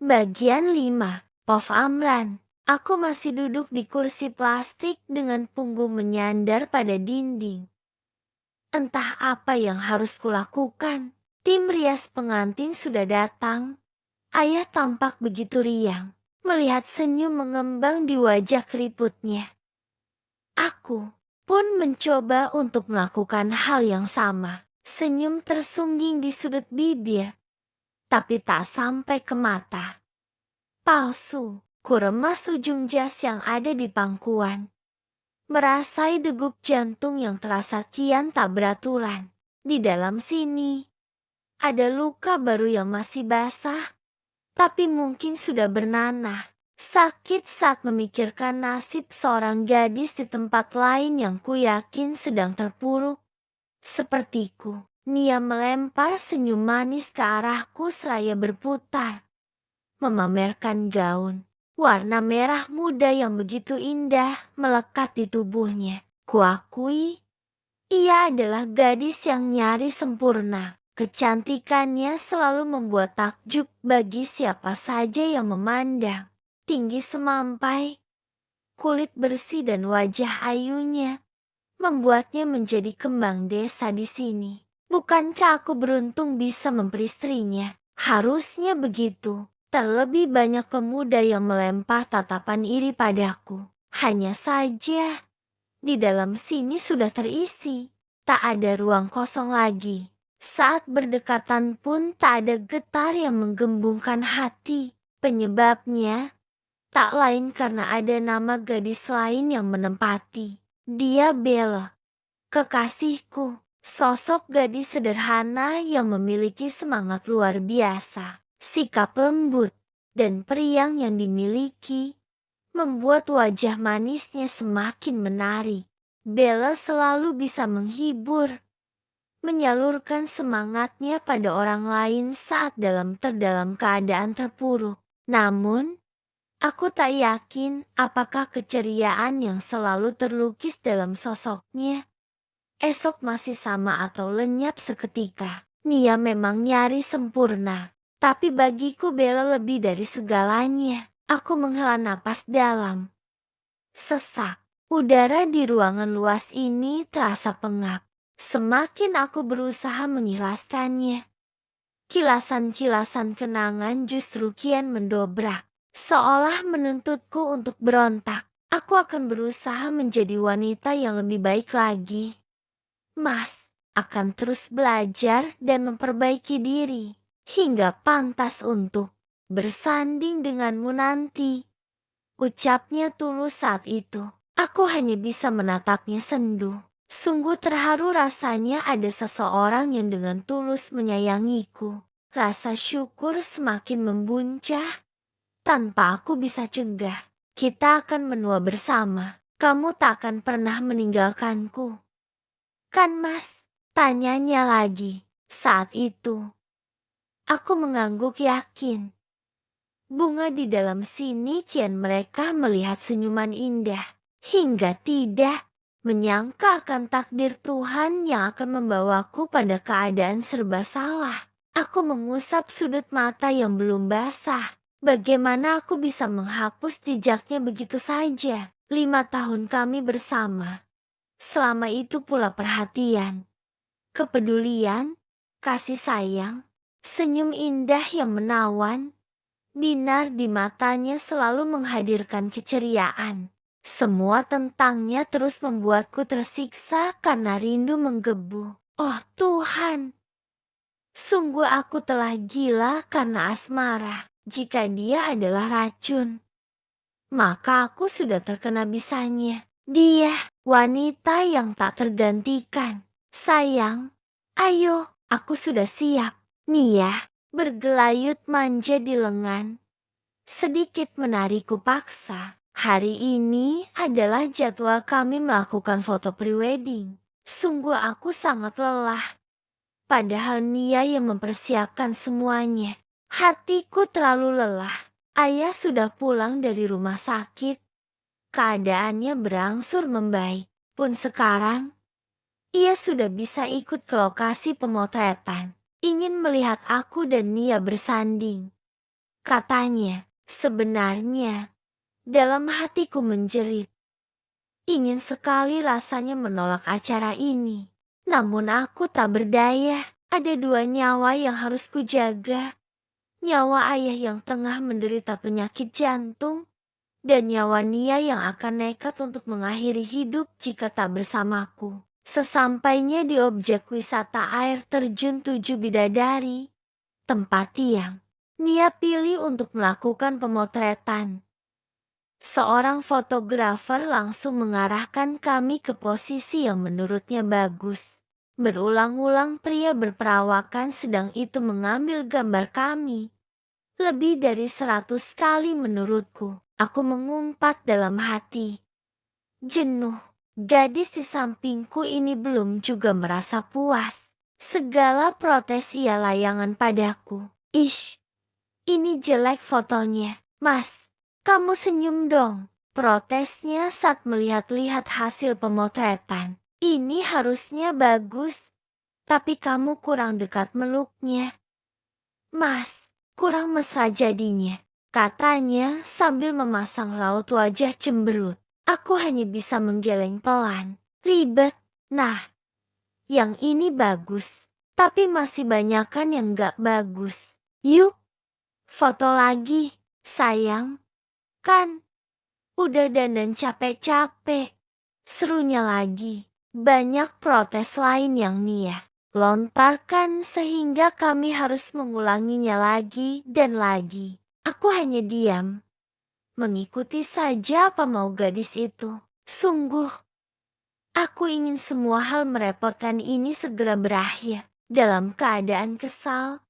Bagian 5. Pov Amran. Aku masih duduk di kursi plastik dengan punggung menyandar pada dinding. Entah apa yang harus kulakukan. Tim rias pengantin sudah datang. Ayah tampak begitu riang, melihat senyum mengembang di wajah keriputnya. Aku pun mencoba untuk melakukan hal yang sama. Senyum tersungging di sudut bibir, tapi tak sampai ke mata. Palsu, kuremas ujung jas yang ada di pangkuan. Merasai degup jantung yang terasa kian tak beraturan. Di dalam sini, ada luka baru yang masih basah, tapi mungkin sudah bernanah. Sakit saat memikirkan nasib seorang gadis di tempat lain yang kuyakin sedang terpuruk. Sepertiku, Nia melempar senyum manis ke arahku seraya berputar, memamerkan gaun warna merah muda yang begitu indah melekat di tubuhnya. Kuakui, ia adalah gadis yang nyaris sempurna. Kecantikannya selalu membuat takjub bagi siapa saja yang memandang. Tinggi semampai, kulit bersih dan wajah ayunya membuatnya menjadi kembang desa di sini. Bukankah aku beruntung bisa memperistrinya? Harusnya begitu. Terlebih banyak pemuda yang melempar tatapan iri padaku. Hanya saja, di dalam sini sudah terisi. Tak ada ruang kosong lagi. Saat berdekatan pun tak ada getar yang menggembungkan hati. Penyebabnya, tak lain karena ada nama gadis lain yang menempati. Dia Bella, kekasihku. Sosok gadis sederhana yang memiliki semangat luar biasa. Sikap lembut dan periang yang dimiliki membuat wajah manisnya semakin menarik. Bella selalu bisa menghibur, menyalurkan semangatnya pada orang lain saat terdalam keadaan terpuruk. Namun, aku tak yakin apakah keceriaan yang selalu terlukis dalam sosoknya esok masih sama atau lenyap seketika. Nia memang nyaris sempurna, tapi bagiku Bella lebih dari segalanya. Aku menghela napas dalam. Sesak. Udara di ruangan luas ini terasa pengap. Semakin aku berusaha mengikhlaskannya, kilasan-kilasan kenangan justru kian mendobrak. Seolah menuntutku untuk berontak. Aku akan berusaha menjadi wanita yang lebih baik lagi. Mas, akan terus belajar dan memperbaiki diri, hingga pantas untuk bersanding denganmu nanti. Ucapnya tulus saat itu. Aku hanya bisa menatapnya sendu. Sungguh terharu rasanya ada seseorang yang dengan tulus menyayangiku. Rasa syukur semakin membuncah. Tanpa aku bisa cegah, kita akan menua bersama. Kamu tak akan pernah meninggalkanku. Kan Mas? Tanyanya lagi. Saat itu, aku mengangguk yakin. Bunga di dalam sini kian mereka melihat senyuman indah. Hingga tidak menyangka akan takdir Tuhan yang akan membawaku pada keadaan serba salah. Aku mengusap sudut mata yang belum basah. Bagaimana aku bisa menghapus jejaknya begitu saja? 5 tahun kami bersama. Selama itu pula perhatian, kepedulian, kasih sayang, senyum indah yang menawan. Binar di matanya selalu menghadirkan keceriaan. Semua tentangnya terus membuatku tersiksa karena rindu menggebu. Oh Tuhan, sungguh aku telah gila karena asmara. Jika dia adalah racun, maka aku sudah terkena bisanya. Dia, wanita yang tak tergantikan. Sayang, ayo, aku sudah siap. Nia bergelayut manja di lengan. Sedikit menarikku paksa. Hari ini adalah jadwal kami melakukan foto prewedding. Sungguh aku sangat lelah. Padahal Nia yang mempersiapkan semuanya. Hatiku terlalu lelah. Ayah sudah pulang dari rumah sakit. Keadaannya berangsur membaik. Pun sekarang, ia sudah bisa ikut ke lokasi pemotretan. Ingin melihat aku dan Nia bersanding. katanya. Sebenarnya, dalam hatiku menjerit. Ingin sekali rasanya menolak acara ini. Namun aku tak berdaya. Ada dua nyawa yang harus kujaga. Nyawa ayah yang tengah menderita penyakit jantung. Dan nyawa Nia yang akan nekat untuk mengakhiri hidup jika tak bersamaku. Sesampainya di objek wisata air terjun 7 Bidadari, tempat yang Nia pilih untuk melakukan pemotretan. Seorang fotografer langsung mengarahkan kami ke posisi yang menurutnya bagus. Berulang-ulang pria berperawakan sedang itu mengambil gambar kami. Lebih dari 100 kali menurutku. Aku mengumpat dalam hati. Jenuh. Gadis di sampingku ini belum juga merasa puas. Segala protes ia layangan padaku. Ish, ini jelek fotonya. Mas, kamu senyum dong. Protesnya saat melihat-lihat hasil pemotretan. Ini harusnya bagus. Tapi kamu kurang dekat meluknya. Mas, kurang mesra jadinya. Katanya sambil memasang raut wajah cemberut. Aku hanya bisa menggeleng pelan. Ribet. Nah, yang ini bagus. Tapi masih banyakan yang gak bagus. Yuk, foto lagi. Sayang. Kan, udah dandan capek-capek. Serunya lagi. Banyak protes lain yang Nia lontarkan sehingga kami harus mengulanginya lagi dan lagi. Aku hanya diam. Mengikuti saja apa mau gadis itu. Sungguh, aku ingin semua hal merepotkan ini segera berakhir. Dalam keadaan kesal,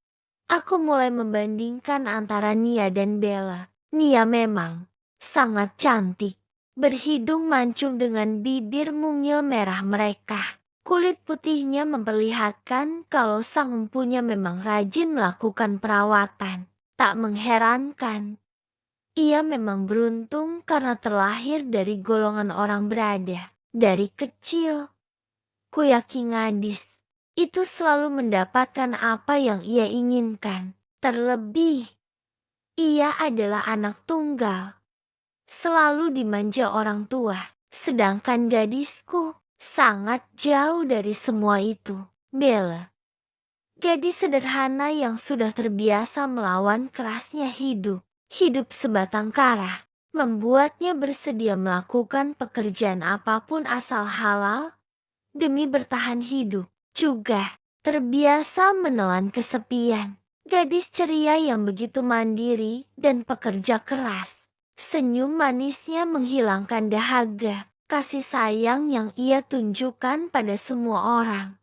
aku mulai membandingkan antara Nia dan Bella. Nia memang sangat cantik. Berhidung mancung dengan bibir mungil merah mereka. Kulit putihnya memperlihatkan kalau sang empunya memang rajin melakukan perawatan. Tak mengherankan. Ia memang beruntung karena terlahir dari golongan orang berada. Dari kecil, ku yakin gadis itu selalu mendapatkan apa yang ia inginkan. Terlebih, ia adalah anak tunggal. Selalu dimanja orang tua. Sedangkan gadisku sangat jauh dari semua itu. Bella, gadis sederhana yang sudah terbiasa melawan kerasnya hidup. Hidup sebatang kara membuatnya bersedia melakukan pekerjaan apapun asal halal demi bertahan hidup. Juga terbiasa menelan kesepian. Gadis ceria yang begitu mandiri dan pekerja keras. Senyum manisnya menghilangkan dahaga. Kasih sayang yang ia tunjukkan pada semua orang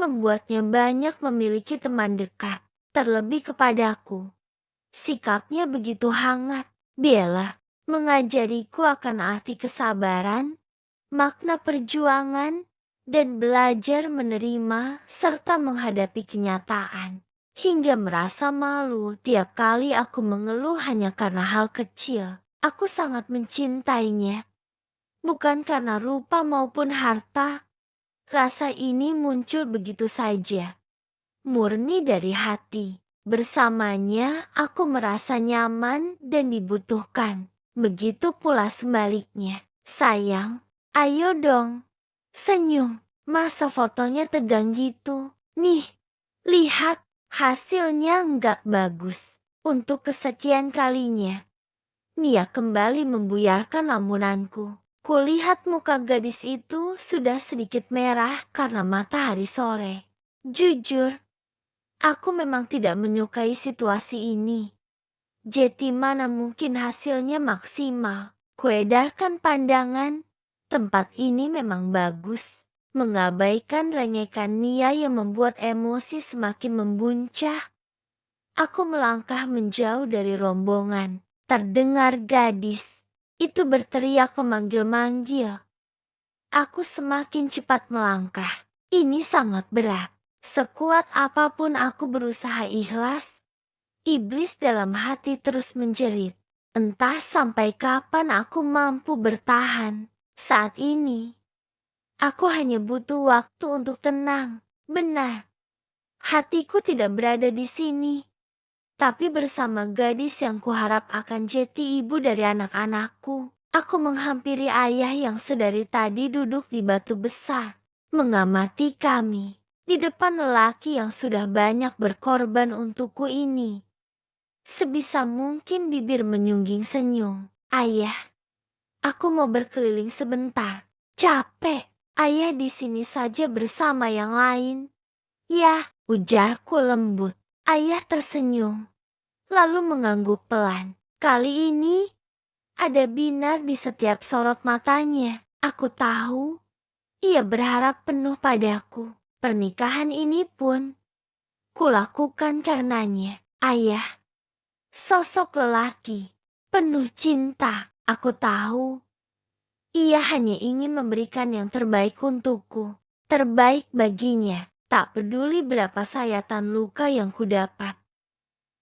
membuatnya banyak memiliki teman dekat, terlebih kepadaku. Sikapnya begitu hangat. Bella mengajariku akan arti kesabaran, makna perjuangan, dan belajar menerima serta menghadapi kenyataan. Hingga merasa malu tiap kali aku mengeluh hanya karena hal kecil. Aku sangat mencintainya. Bukan karena rupa maupun harta. Rasa ini muncul begitu saja. Murni dari hati. Bersamanya aku merasa nyaman dan dibutuhkan. Begitu pula sebaliknya. Sayang, ayo dong. Senyum. Masa fotonya tegang gitu? Nih, lihat. Hasilnya nggak bagus. Untuk kesekian kalinya, Nia kembali membuyarkan lamunanku. Kulihat muka gadis itu sudah sedikit merah karena matahari sore. Jujur, aku memang tidak menyukai situasi ini. Jadi mana mungkin hasilnya maksimal. Kuedarkan pandangan, tempat ini memang bagus. Mengabaikan rengekan Nia yang membuat emosi semakin membuncah. Aku melangkah menjauh dari rombongan. Terdengar gadis itu berteriak memanggil-manggil. Aku semakin cepat melangkah. Ini sangat berat. Sekuat apapun aku berusaha ikhlas, iblis dalam hati terus menjerit. Entah sampai kapan aku mampu bertahan. Saat ini, aku hanya butuh waktu untuk tenang. Benar, hatiku tidak berada di sini. Tapi bersama gadis yang kuharap akan jadi ibu dari anak-anakku, aku menghampiri ayah yang sedari tadi duduk di batu besar, mengamati kami di depan lelaki yang sudah banyak berkorban untukku ini. Sebisa mungkin bibir menyungging senyum. Ayah, aku mau berkeliling sebentar. Capek. Ayah di sini saja bersama yang lain. Ya, ujarku lembut. Ayah tersenyum, lalu mengangguk pelan. Kali ini, ada binar di setiap sorot matanya. Aku tahu, ia berharap penuh padaku. Pernikahan ini pun, kulakukan karenanya. Ayah, sosok lelaki, penuh cinta. Aku tahu, ia hanya ingin memberikan yang terbaik untukku. Terbaik baginya, tak peduli berapa sayatan luka yang kudapat.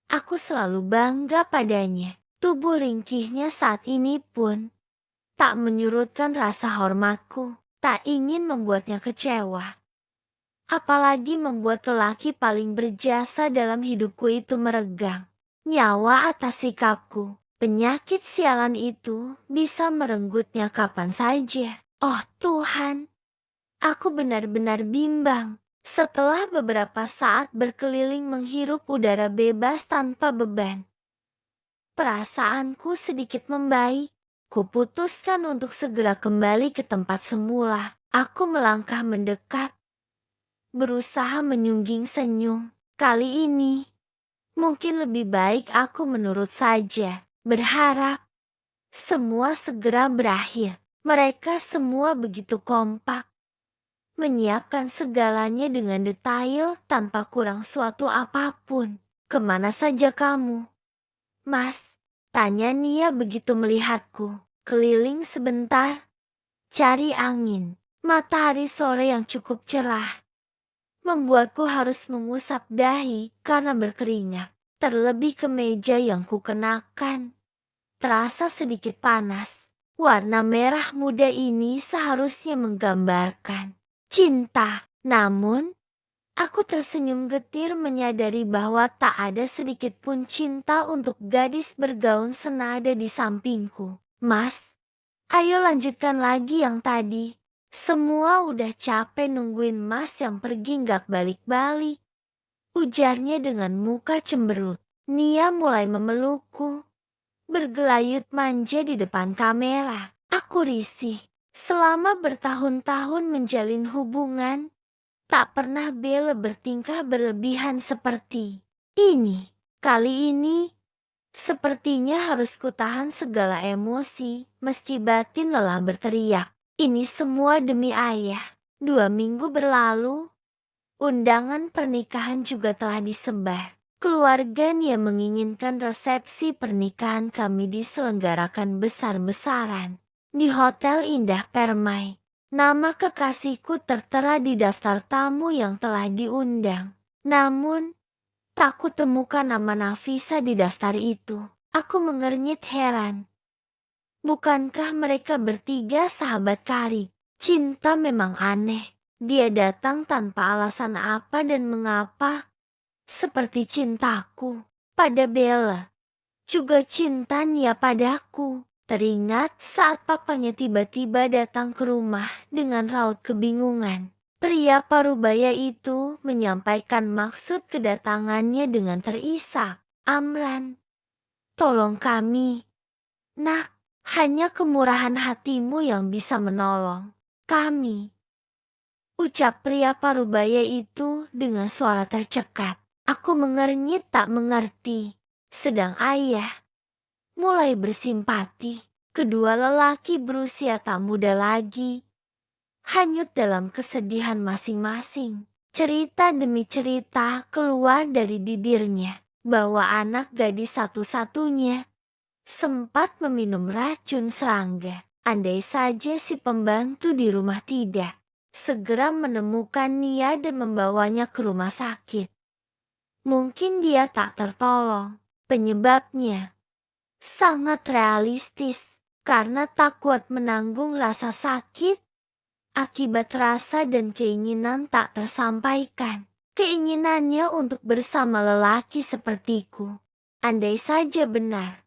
Aku selalu bangga padanya. Tubuh ringkihnya saat ini pun tak menyurutkan rasa hormatku. Tak ingin membuatnya kecewa. Apalagi membuat lelaki paling berjasa dalam hidupku itu meregang nyawa atas sikapku. Penyakit sialan itu bisa merenggutnya kapan saja. Oh Tuhan, aku benar-benar bimbang. Setelah beberapa saat berkeliling menghirup udara bebas tanpa beban, perasaanku sedikit membaik. Kuputuskan untuk segera kembali ke tempat semula. Aku melangkah mendekat, berusaha menyungging senyum. Kali ini, mungkin lebih baik aku menurut saja, berharap semua segera berakhir. Mereka semua begitu kompak, menyiapkan segalanya dengan detail tanpa kurang suatu apapun. Kemana saja kamu, Mas? Tanya Nia begitu melihatku. Keliling sebentar, cari angin. Matahari sore yang cukup cerah membuatku harus mengusap dahi karena berkeringat. Terlebih kemeja yang kukenakan terasa sedikit panas. Warna merah muda ini seharusnya menggambarkan cinta. Namun, aku tersenyum getir menyadari bahwa tak ada sedikit pun cinta untuk gadis bergaun senada di sampingku. Mas, ayo lanjutkan lagi yang tadi. Semua udah capek nungguin Mas yang pergi nggak balik-balik. Ujarnya dengan muka cemberut. Nia mulai memelukku, bergelayut manja di depan kamera. Aku risih. Selama bertahun-tahun menjalin hubungan, tak pernah Bella bertingkah berlebihan seperti ini. Kali ini, sepertinya harus kutahan segala emosi, meski batin lelah berteriak. Ini semua demi ayah. 2 minggu berlalu, undangan pernikahan juga telah disebar. Keluarga Nia menginginkan resepsi pernikahan kami diselenggarakan besar-besaran di Hotel Indah Permai. Nama kekasihku tertera di daftar tamu yang telah diundang. Namun, tak kutemukan nama Nafisa di daftar itu. Aku mengernyit heran. Bukankah mereka bertiga sahabat karib? Cinta memang aneh. Dia datang tanpa alasan apa dan mengapa. Seperti cintaku pada Bella, juga cinta Nia padaku. Teringat saat papanya tiba-tiba datang ke rumah dengan raut kebingungan. Pria parubaya itu menyampaikan maksud kedatangannya dengan terisak. Amran, tolong kami. Nak, hanya kemurahan hatimu yang bisa menolong kami. Ucap pria parubaya itu dengan suara tercekat. Aku mengernyit tak mengerti. Sedang ayah mulai bersimpati. Kedua lelaki berusia tak muda lagi, hanyut dalam kesedihan masing-masing. Cerita demi cerita keluar dari bibirnya bahwa anak gadis satu-satunya sempat meminum racun serangga. Andai saja si pembantu di rumah tidak segera menemukan Nia dan membawanya ke rumah sakit, mungkin dia tak tertolong. Penyebabnya sangat realistis, karena tak kuat menanggung rasa sakit akibat rasa dan keinginan tak tersampaikan. Keinginannya untuk bersama lelaki sepertiku. Andai saja benar,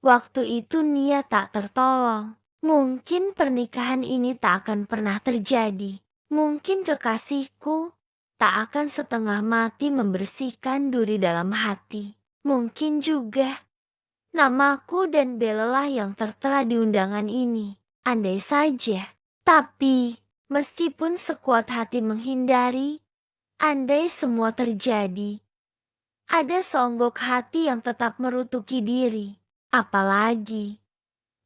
waktu itu Nia tak tertolong. Mungkin pernikahan ini tak akan pernah terjadi. Mungkin kekasihku tak akan setengah mati membersihkan duri dalam hati. Mungkin juga namaku dan Bella yang tertera di undangan ini. Andai saja. Tapi, meskipun sekuat hati menghindari, andai semua terjadi, ada seonggok hati yang tetap merutuki diri. Apalagi,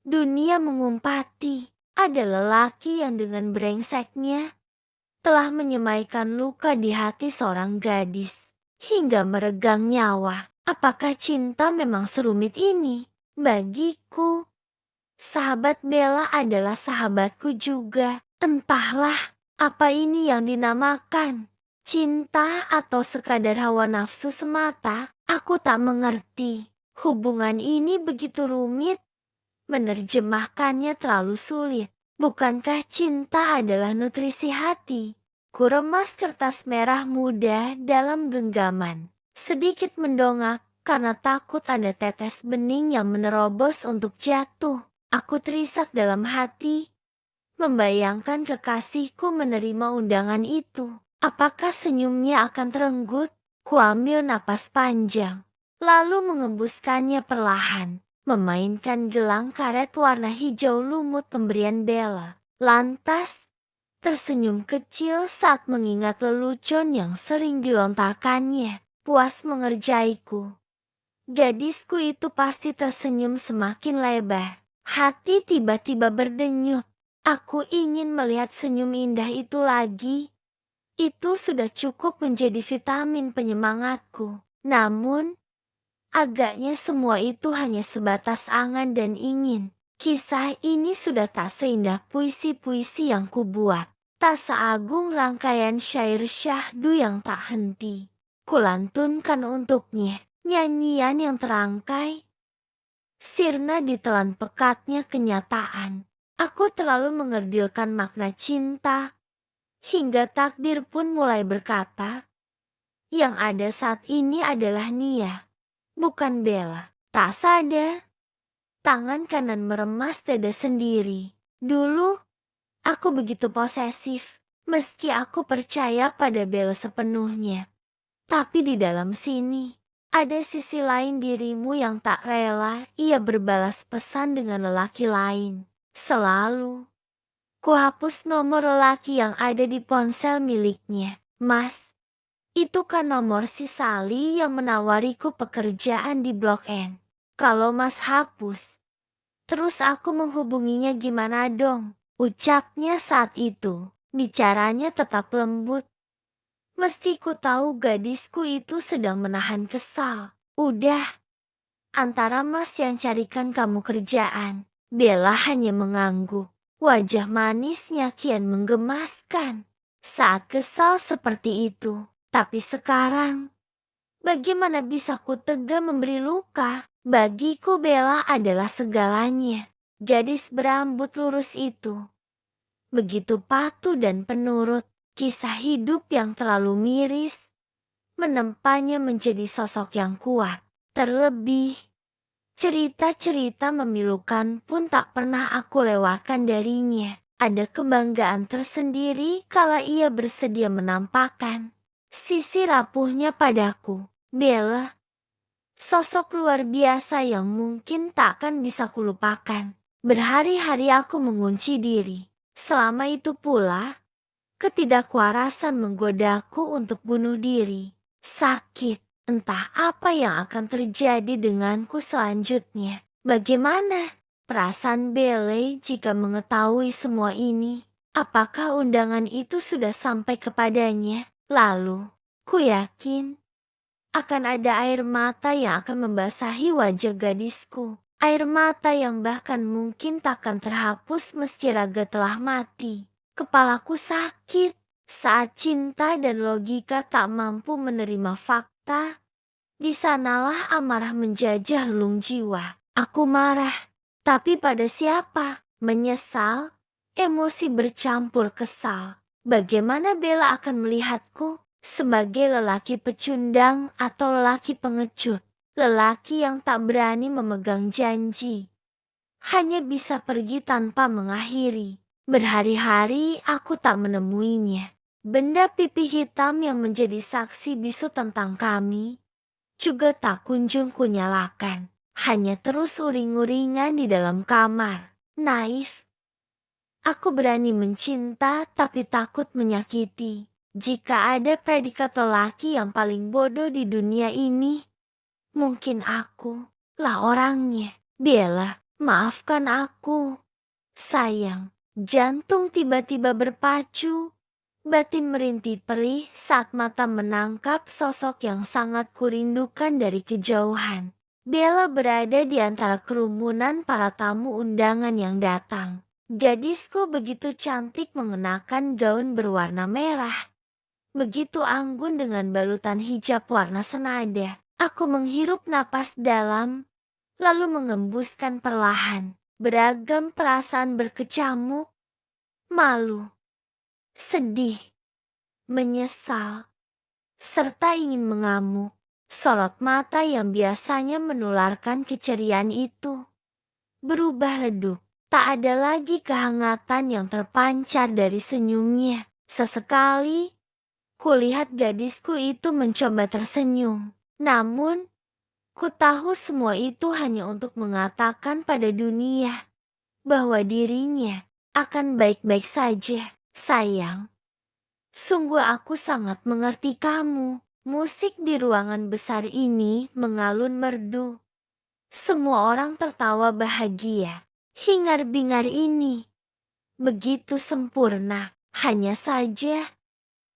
dunia mengumpati, ada lelaki yang dengan brengseknya telah menyemaikan luka di hati seorang gadis, hingga meregang nyawa. Apakah cinta memang serumit ini? Bagiku, sahabat Bella adalah sahabatku juga. Entahlah, apa ini yang dinamakan cinta atau sekadar hawa nafsu semata? Aku tak mengerti. Hubungan ini begitu rumit. Menerjemahkannya terlalu sulit. Bukankah cinta adalah nutrisi hati? Kuremas kertas merah muda dalam genggaman. Sedikit mendongak karena takut ada tetes bening yang menerobos untuk jatuh. Aku terisak dalam hati, membayangkan kekasihku menerima undangan itu. Apakah senyumnya akan terenggut? Kuambil napas panjang, lalu mengembuskannya perlahan, memainkan gelang karet warna hijau lumut pemberian Bella. Lantas, tersenyum kecil saat mengingat lelucon yang sering dilontarkannya. Puas mengerjaiku. Gadisku itu pasti tersenyum semakin lebar. Hati tiba-tiba berdenyut. Aku ingin melihat senyum indah itu lagi. Itu sudah cukup menjadi vitamin penyemangatku. Namun, agaknya semua itu hanya sebatas angan dan ingin. Kisah ini sudah tak seindah puisi-puisi yang kubuat. Tak seagung rangkaian syair syahdu yang tak henti. Kulantunkan untuknya nyanyian yang terangkai. Sirna ditelan pekatnya kenyataan. Aku terlalu mengerdilkan makna cinta. Hingga takdir pun mulai berkata, yang ada saat ini adalah Nia, bukan Bella. Tak sadar, tangan kanan meremas dada sendiri. Dulu, aku begitu posesif, meski aku percaya pada Bella sepenuhnya. Tapi di dalam sini, ada sisi lain dirimu yang tak rela ia berbalas pesan dengan lelaki lain. Selalu, kuhapus nomor lelaki yang ada di ponsel miliknya. Mas, itu kan nomor si Sally yang menawariku pekerjaan di Blok N. Kalau Mas hapus, terus aku menghubunginya gimana dong? Ucapnya saat itu, bicaranya tetap lembut. Meski ku tahu gadisku itu sedang menahan kesal. Udah, antara Mas yang carikan kamu kerjaan. Bella hanya mengangguk. Wajah manisnya kian menggemaskan saat kesal seperti itu. Tapi sekarang, bagaimana bisa ku tega memberi luka? Bagiku Bella adalah segalanya. Gadis berambut lurus itu begitu patuh dan penurut. Kisah hidup yang terlalu miris menempanya menjadi sosok yang kuat. Terlebih, cerita-cerita memilukan pun tak pernah aku lewatkan darinya. Ada kebanggaan tersendiri kala ia bersedia menampakkan sisi rapuhnya padaku. Bella, sosok luar biasa yang mungkin takkan bisa kulupakan. Berhari-hari aku mengunci diri. Selama itu pula, ketidakWarasan menggodaku untuk bunuh diri. Sakit, entah apa yang akan terjadi denganku selanjutnya. Bagaimana perasaan Belle jika mengetahui semua ini? Apakah undangan itu sudah sampai kepadanya? Lalu, ku yakin akan ada air mata yang akan membasahi wajah gadisku. Air mata yang bahkan mungkin takkan terhapus meski raga telah mati. Kepalaku sakit saat cinta dan logika tak mampu menerima fakta. Di sanalah amarah menjajah relung jiwa. Aku marah, tapi pada siapa? Menyesal, emosi bercampur kesal. Bagaimana Bella akan melihatku? Sebagai lelaki pecundang atau lelaki pengecut? Lelaki yang tak berani memegang janji hanya bisa pergi tanpa mengakhiri. Berhari-hari aku tak menemuinya. Benda pipi hitam yang menjadi saksi bisu tentang kami juga tak kunjung kunyalakan. Hanya terus uring-uringan di dalam kamar. Naif. Aku berani mencinta tapi takut menyakiti. Jika ada predikat lelaki yang paling bodoh di dunia ini, mungkin aku lah orangnya. Bella, maafkan aku. Sayang, jantung tiba-tiba berpacu. Batin merintih perih saat mata menangkap sosok yang sangat kurindukan dari kejauhan. Bella berada di antara kerumunan para tamu undangan yang datang. Gadisku begitu cantik mengenakan gaun berwarna merah. Begitu anggun dengan balutan hijab warna senada. Aku menghirup napas dalam, lalu mengembuskan perlahan. Beragam perasaan berkecamuk, malu, sedih, menyesal, serta ingin mengamuk. Sorot mata yang biasanya menularkan keceriaan itu berubah redup. Tak ada lagi kehangatan yang terpancar dari senyumnya. Sesekali, kulihat gadisku itu mencoba tersenyum. Namun, ku tahu semua itu hanya untuk mengatakan pada dunia bahwa dirinya akan baik-baik saja. Sayang, sungguh aku sangat mengerti kamu. Musik di ruangan besar ini mengalun merdu. Semua orang tertawa bahagia. Hingar-bingar ini begitu sempurna. Hanya saja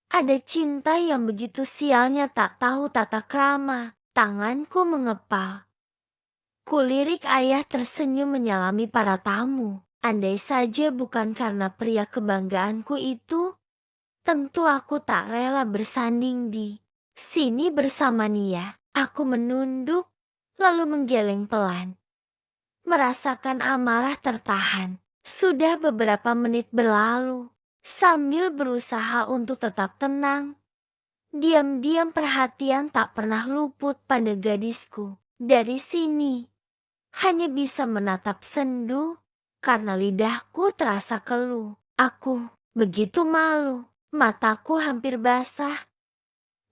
ada cinta yang begitu sialnya tak tahu tata krama. Tanganku mengepal. Kulirik ayah tersenyum menyalami para tamu. Andai saja bukan karena pria kebanggaanku itu, tentu aku tak rela bersanding di sini bersama Nia. Aku menunduk, lalu menggeleng pelan. Merasakan amarah tertahan. Sudah beberapa menit berlalu. Sambil berusaha untuk tetap tenang, diam-diam perhatian tak pernah luput pada gadisku. Dari sini, hanya bisa menatap sendu, karena lidahku terasa keluh. Aku begitu malu, mataku hampir basah.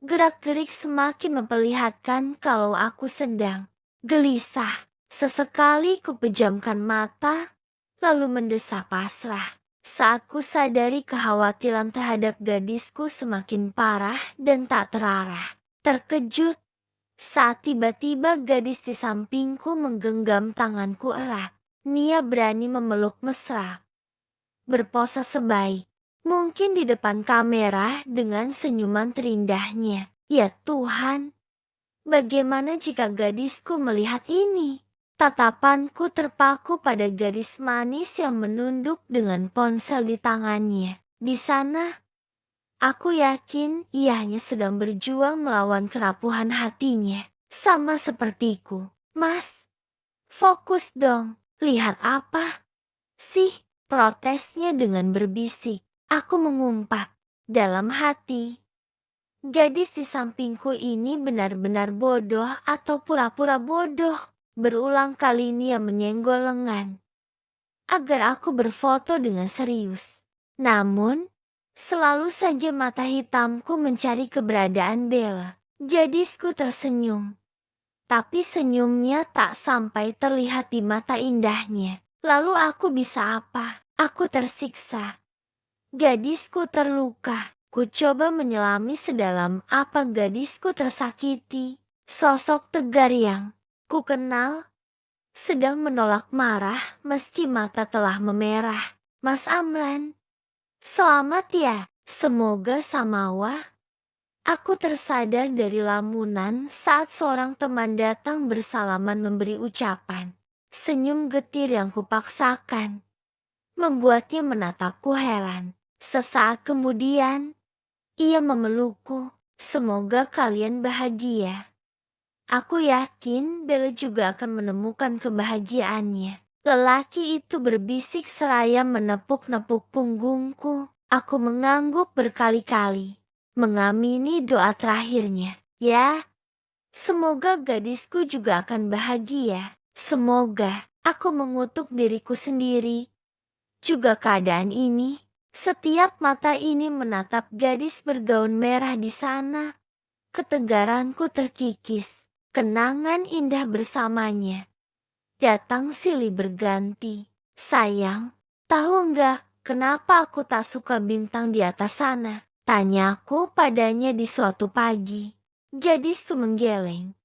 Gerak-gerik semakin memperlihatkan kalau aku sedang gelisah. Sesekali kupejamkan mata, lalu mendesah pasrah. Saat ku sadari kekhawatiran terhadap gadisku semakin parah dan tak terarah. Terkejut saat tiba-tiba gadis di sampingku menggenggam tanganku erat. Nia berani memeluk mesra, berpose sebaik mungkin di depan kamera dengan senyuman terindahnya. Ya Tuhan, bagaimana jika gadisku melihat ini? Tatapanku terpaku pada gadis manis yang menunduk dengan ponsel di tangannya. Di sana, aku yakin ia hanya sedang berjuang melawan kerapuhan hatinya. Sama sepertiku. Mas, fokus dong. Lihat apa sih? Protesnya dengan berbisik. Aku mengumpat dalam hati. Gadis di sampingku ini benar-benar bodoh atau pura-pura bodoh. Berulang kali Nia menyenggol lengan agar aku berfoto dengan serius. Namun, selalu saja mata hitamku mencari keberadaan Bella. Gadisku tersenyum, tapi senyumnya tak sampai terlihat di mata indahnya. Lalu aku bisa apa? Aku tersiksa. Gadisku terluka. Ku coba menyelami sedalam apa gadisku tersakiti. Sosok tegar yang ku kenal sedang menolak marah meski mata telah memerah. Mas Amran, selamat ya. Semoga Samawa. Aku tersadar dari lamunan saat seorang teman datang bersalaman memberi ucapan. Senyum getir yang kupaksakan membuatnya menatapku heran. Sesaat kemudian, ia memelukku. Semoga kalian bahagia. Aku yakin Bella juga akan menemukan kebahagiaannya. Lelaki itu berbisik seraya menepuk-nepuk punggungku. Aku mengangguk berkali-kali, mengamini doa terakhirnya. Ya, Semoga gadisku juga akan bahagia. Semoga. Aku mengutuk diriku sendiri. Juga keadaan ini. Setiap mata ini menatap gadis bergaun merah di sana. Ketegaranku terkikis. Kenangan indah bersamanya. Datang silih berganti. Sayang, tahu enggak kenapa aku tak suka bintang di atas sana? Tanyaku padanya di suatu pagi. Gadis itu menggeleng,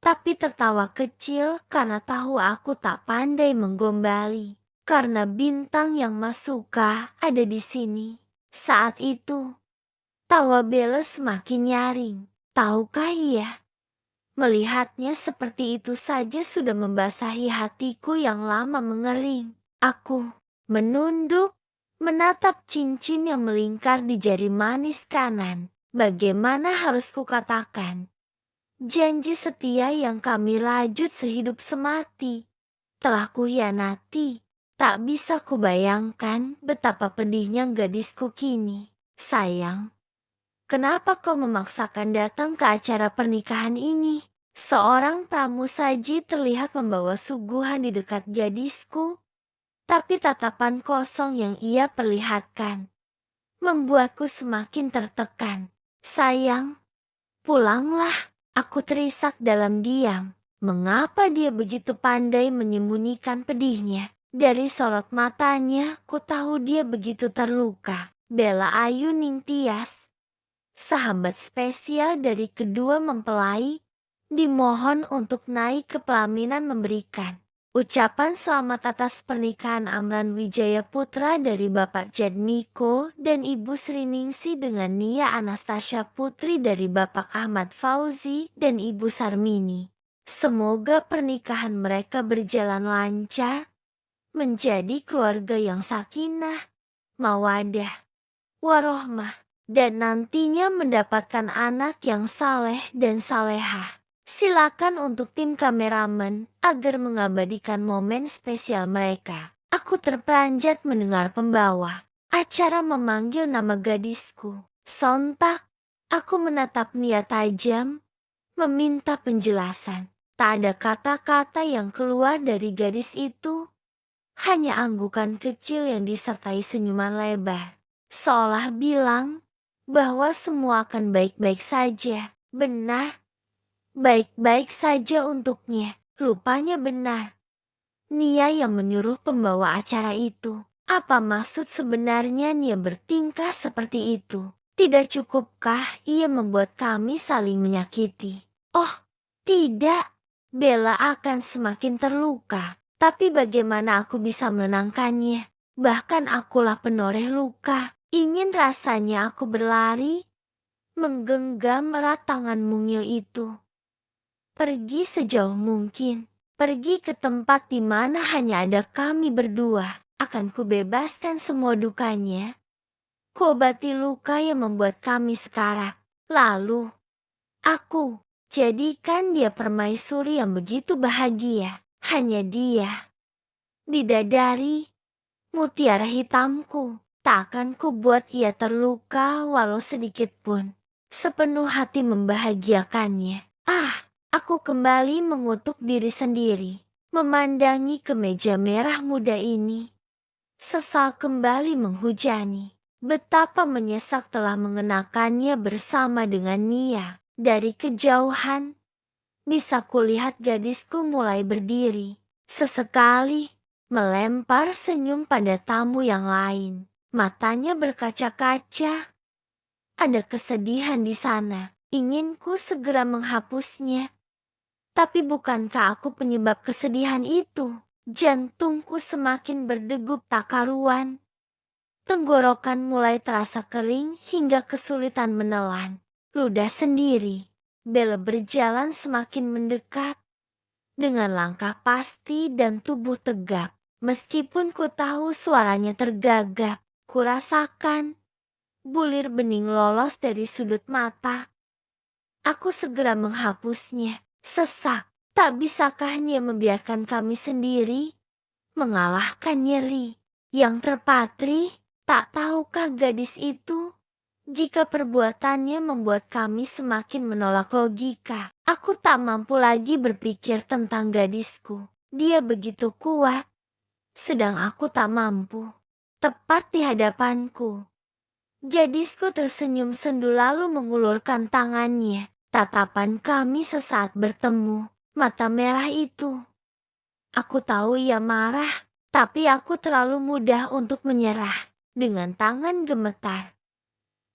tapi tertawa kecil karena tahu aku tak pandai menggombali. Karena bintang yang Mas suka ada di sini. Saat itu, tawa Bella semakin nyaring. Tahukah ia? Melihatnya seperti itu saja sudah membasahi hatiku yang lama mengering. Aku menunduk, menatap cincin yang melingkar di jari manis kanan. Bagaimana harus kukatakan? Janji setia yang kami rajut sehidup semati telah kuhianati. Tak bisa kubayangkan betapa pedihnya gadisku kini. Sayang, kenapa kau memaksakan datang ke acara pernikahan ini? Seorang pramusaji terlihat membawa suguhan di dekat gadisku, tapi tatapan kosong yang ia perlihatkan membuatku semakin tertekan. Sayang, pulanglah. Aku terisak dalam diam. Mengapa dia begitu pandai menyembunyikan pedihnya? Dari sorot matanya, ku tahu dia begitu terluka. Bella Ayu Ningtyas, sahabat spesial dari kedua mempelai, dimohon untuk naik ke pelaminan memberikan ucapan selamat atas pernikahan Amran Wijaya Putra dari Bapak Jadmiko dan Ibu Sriningsi dengan Nia Anastasia Putri dari Bapak Ahmad Fauzi dan Ibu Sarmini. Semoga pernikahan mereka berjalan lancar, menjadi keluarga yang sakinah, mawadah, warohmah, dan nantinya mendapatkan anak yang saleh dan salehah. Silakan untuk tim kameramen agar mengabadikan momen spesial mereka. Aku terperanjat mendengar pembawa acara memanggil nama gadisku. Sontak, aku menatap Nia tajam, meminta penjelasan. Tak ada kata-kata yang keluar dari gadis itu, hanya anggukan kecil yang disertai senyuman lebar. Seolah bilang bahwa semua akan baik-baik saja. Benar. Baik-baik saja untuknya. Rupanya benar. Nia yang menyuruh pembawa acara itu. Apa maksud sebenarnya Nia bertingkah seperti itu? Tidak cukupkah ia membuat kami saling menyakiti? Oh, tidak. Bella akan semakin terluka. Tapi bagaimana aku bisa menenangkannya? Bahkan akulah penoreh luka. Ingin rasanya aku berlari, menggenggam erat tangan mungil itu. Pergi sejauh mungkin, pergi ke tempat di mana hanya ada kami berdua. Akan kubebaskan semua dukanya. Kuobati luka yang membuat kami sekarat. Lalu, aku jadikan dia permaisuri yang begitu bahagia. Hanya dia, bidadari, mutiara hitamku. Tak akan kubuat ia terluka walau sedikit pun. Sepenuh hati membahagiakannya. Aku kembali mengutuk diri sendiri, memandangi kemeja merah muda ini. Sesal kembali menghujani. Betapa menyesak telah mengenakannya bersama dengan Nia. Dari kejauhan, bisa kulihat gadisku mulai berdiri. Sesekali, melempar senyum pada tamu yang lain. Matanya berkaca-kaca. Ada kesedihan di sana. Inginku segera menghapusnya. Tapi bukankah aku penyebab kesedihan itu? Jantungku semakin berdegup tak karuan. Tenggorokan mulai terasa kering hingga kesulitan menelan. Ludah sendiri. Bella berjalan semakin mendekat. Dengan langkah pasti dan tubuh tegap. Meskipun ku tahu suaranya tergagap. Kurasakan bulir bening lolos dari sudut mata. Aku segera menghapusnya. Sesak, tak bisakah Nia membiarkan kami sendiri? Mengalahkan nyeri yang terpatri, tak tahukah gadis itu? Jika perbuatannya membuat kami semakin menolak logika, Aku tak mampu lagi berpikir tentang gadisku. Dia begitu kuat, sedang aku tak mampu. Tepat di hadapanku, gadisku tersenyum sendu lalu mengulurkan tangannya. Tatapan kami sesaat bertemu. Mata merah itu. Aku tahu ia marah, tapi aku terlalu mudah untuk menyerah. Dengan tangan gemetar,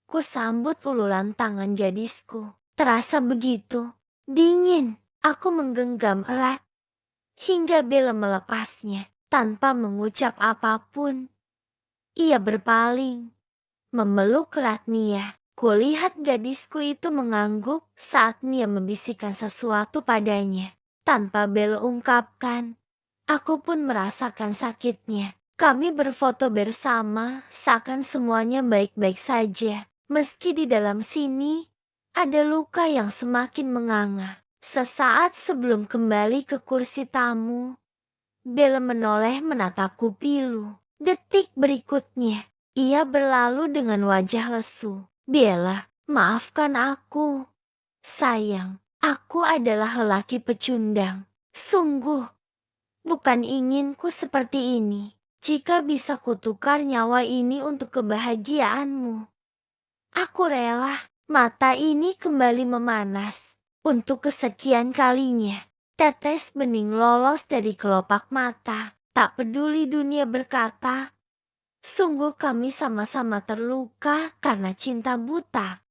ku sambut uluran tangan gadisku. Terasa begitu dingin. Aku menggenggam erat hingga Bella melepasnya. Tanpa mengucap apapun, ia berpaling, memeluk erat Nia. Kulihat gadisku itu mengangguk saat Nia membisikkan sesuatu padanya. Tanpa Bella ungkapkan, aku pun merasakan sakitnya. Kami berfoto bersama, seakan semuanya baik-baik saja. Meski di dalam sini, ada luka yang semakin menganga. Sesaat sebelum kembali ke kursi tamu, Bella menoleh menatapku pilu. Detik berikutnya, ia berlalu dengan wajah lesu. Bella, maafkan aku. Sayang, aku adalah lelaki pecundang. Sungguh, bukan inginku seperti ini. Jika bisa kutukar nyawa ini untuk kebahagiaanmu, aku rela. Mata ini kembali memanas. Untuk kesekian kalinya, tetes bening lolos dari kelopak mata. Tak peduli dunia berkata, sungguh kami sama-sama terluka karena cinta buta.